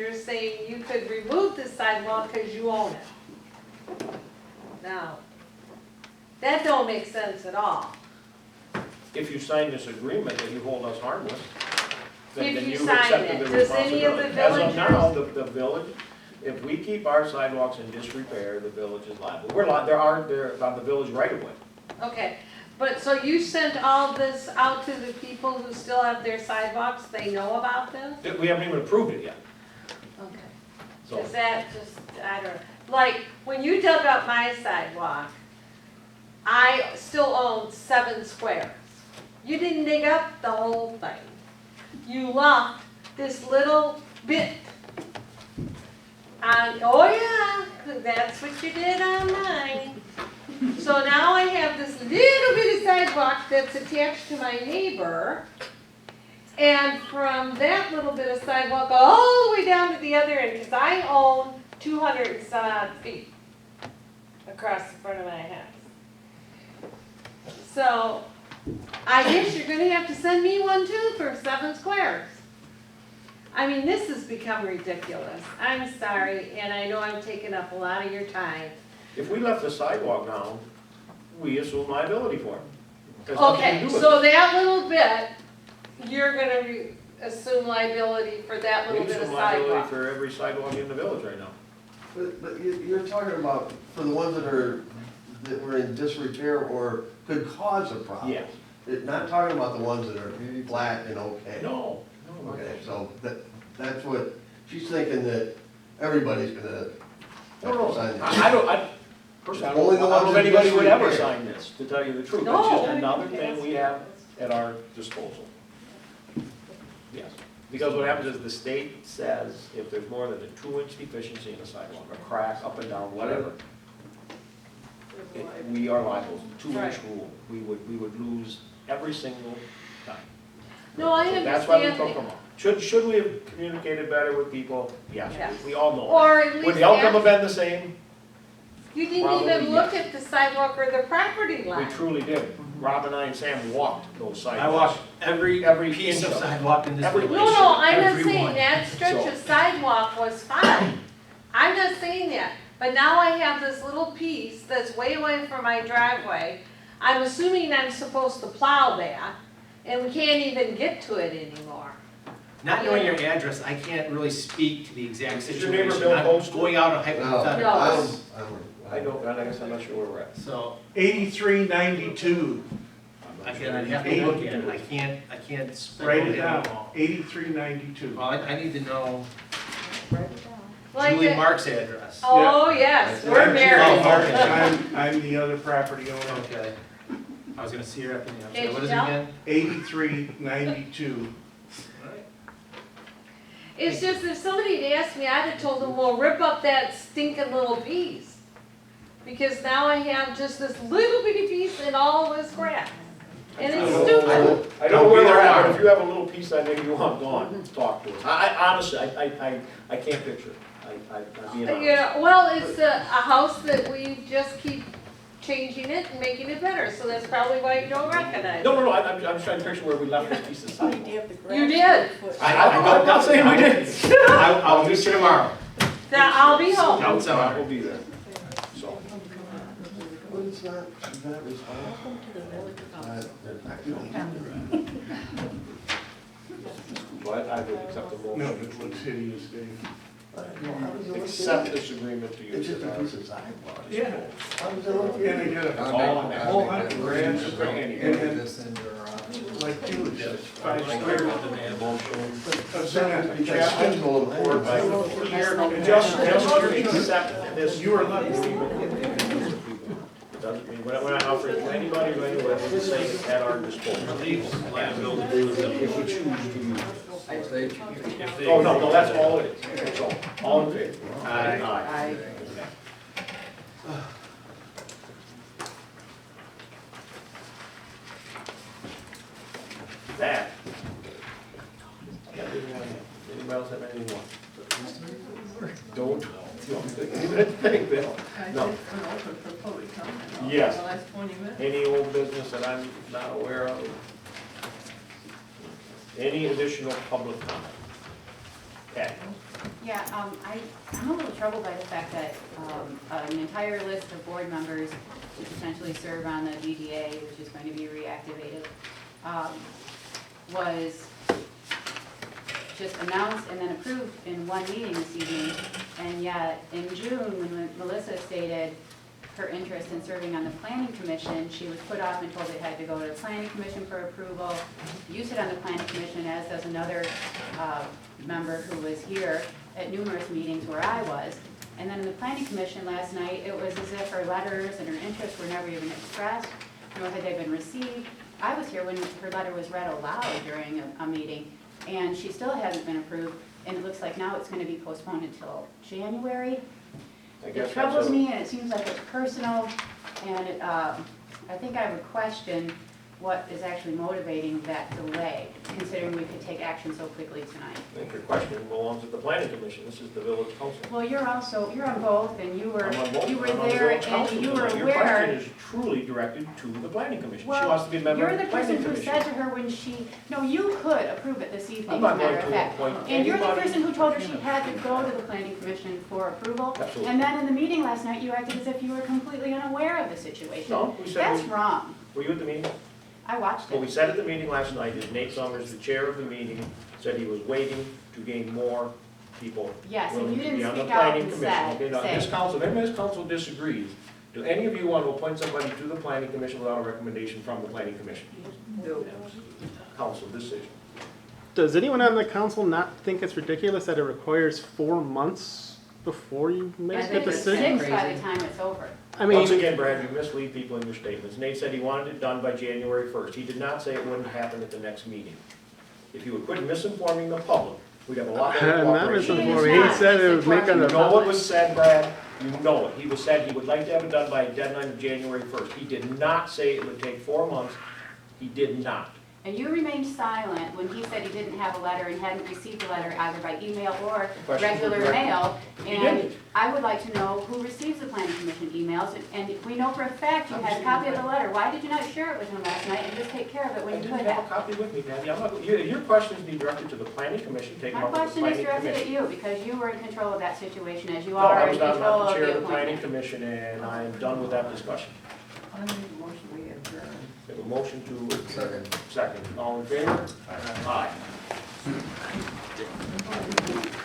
You're saying you could remove the sidewalk because you own it. Now, that don't make sense at all. If you sign this agreement that you hold us harmless, then If you you sign accepted it, the does any of the responsibility. As of now, villagers? the village, if we keep our sidewalks in disrepair, the village is liable. We're liable, they're on the village right of way. Okay, but so you sent all this out to the people who still have their sidewalks, they know about this? We haven't even approved it yet, Okay. so. Is that just, I don't, like, when you dug up my sidewalk, I still own 7 squares. You didn't dig up the whole thing. You left this little bit. Oh yeah, that's what you did on mine. So now I have this little bit of sidewalk that's attached to my neighbor. And from that little bit of sidewalk all the way down to the other end, because I own 200 and some odd feet across the front of my house. So I guess you're gonna have to send me one too for 7 squares. I mean, this has become ridiculous. I'm sorry, and I know I'm taking up a lot of your time. If we left the sidewalk down, we assume liability for it. There's nothing to Okay, do with so it. that little bit, you're gonna assume liability for that We little bit of assume liability sidewalk. for every sidewalk in the village right now. But you're talking about for the ones that were in disrepair or could cause a problem. Yes. Not talking about the ones that are flat and okay. No. Okay, so that's what, she's thinking that everybody's gonna No, sign this. I don't, personally, I Only don't the know ones if in anybody would ever disrepair. sign this, to tell you the truth. It's No. just another thing we have at our disposal. Yes, because what happens is the state says if there's more than a 2-inch deficiency in the sidewalk, a crack up and down, whatever, we are liable, 2-inch Right. rule. We would lose every single time. No, I So that's why we understand took that. them off. Should we have communicated better with people? Yes, Yes. we all know that. Or at Would least the outcome have ask, been the same? you didn't Probably even look yes. at the sidewalk or the property We line. truly did. Rob and I and Sam walked those sidewalks. I walked every Every piece of inch of it. sidewalk in this Every- village. No, no, I'm not Every saying one. that stretch So- of sidewalk was fine. I'm not saying that. But now I have this little piece that's way away from my driveway. I'm assuming I'm supposed to plow that, and we can't even get to it anymore. Not knowing your address, I can't really speak to the exact Is your situation. neighbor Bill I'm Holster? going out on No, hypothetical. I don't, I guess I'm not sure where we're at. So, 8392, again, I'd have to look at it, I can't write it speculate down, at all. 8392. Well, I need to know Like Julie the- Mark's address. Oh, yes, we're Oh, married. okay. I'm the other property owner. Okay. I was gonna see her up in the, I'm Did sorry, what is you it tell? again? 8392. Alright. It's just if somebody had asked me, I'd have told them, well, rip up that stinking little piece. Because now I have just this little bitty piece and all this crap. And it's stupid. I don't know where we're at, but if you have a little piece that maybe you want gone, talk to us. I honestly, I can't picture it. I'm being honest. Yeah, well, it's a house that we just keep changing it and making it better, so that's probably why you don't recognize it. No, I'm just trying to picture where we left this piece of sidewalk. You did. I'm not saying we didn't. I'll meet you tomorrow. Now, I'll be home. No, it's all right. We'll be there, so. But it's not, she's not responsible. But I would accept the No, motion. it looks hideous, Dave. Accept this agreement to It's use just it a as. piece of sidewalk. Yeah. How does it look? And they got a All on that. whole lot of grass, Just bring any- and then, like you, it's just 5 square. Of that, Because Captain, I'm going to court by Just accept this. You are lucky. It doesn't mean, we're not offering to anybody right away, we're just saying it's at our disposal. If we choose to use it. Oh, no, that's all it is. That's all in favor? Aye. That. Anybody else have anything more? Don't think, Bill. No. Yes. The last 20 minutes. Any old business that I'm not aware of? Any additional public comment? Okay. Yeah, I'm a little troubled by the fact that an entire list of board members to potentially serve on the DDA, which is going to be reactivated, was just announced and then approved in one meeting this evening. And yet, in June, when Melissa stated her interest in serving on the planning commission, she was put off and told it had to go to the planning commission for approval. You sit on the planning commission, as does another member who was here at numerous meetings where I was. And then in the planning commission last night, it was as if her letters and her interests were never even expressed, nor had they been received. I was here when her letter was read aloud during a meeting, and she still hasn't been approved, and it looks like now it's gonna be postponed until January. It troubles me, and it seems like it's personal, and I think I would question what is actually motivating that delay, considering we could take action so quickly tonight. I think your question belongs at the planning commission, this is the village council. Well, you're on both, and you were I'm on both. there, I'm on the village council and you were tonight. Your question aware. is truly directed to the planning commission. She Well, wants to be a member you're of the the planning person who commission. said to her when no, you could approve it this evening, I'm as a not matter going of to fact. appoint And you're the anybody. person who told her she had to go to the planning commission for approval. Absolutely. And then in the meeting last night, you acted as if you were completely unaware of the situation. No, we said That's we- wrong. Were you at the meeting? I watched What we it. said at the meeting last night is Nate Summers, the chair of the meeting, said he was waiting to gain more people Yes, and willing you to be didn't on the speak out planning and commission. Okay, now, this say. council, if this council disagrees, do any of you want to appoint somebody to the planning commission without a recommendation from the planning commission? No. Council decision. Does anyone on the council not think it's ridiculous that it requires 4 months before you I make a think it's decision? 6 by the time it's over. I Once mean, again, Brad, you mislead people in your statements. Nate said he wanted it done by January 1st. He did not say it wouldn't happen at the next meeting. If you would quit misinforming the public, we'd have a lot better I'm not cooperation. misinforming. He said it would make You an know what was said, Brad? You know it. He was said he would like to have it done by a deadline of January 1st. He did not say it would take 4 months. He did not. And you remained silent when he said he didn't have a letter and hadn't received a letter either by email or Question for regular director. mail. He And didn't. I would like to know who receives the planning commission emails. And we know for a fact you had a copy of the letter. Why did you not share it with him last night and just take care of it I when you didn't could have a have? copy with me, Patty. I'm not, your questions be directed to the planning commission. Take them My up with the question is planning directed at commission. you because you were in control of that situation as you No, are I in was not control the of chair the of the planning appointment. commission, and I am done with that discussion. I make a motion we adjourn. We have a motion to Second. second. All in favor? Aye.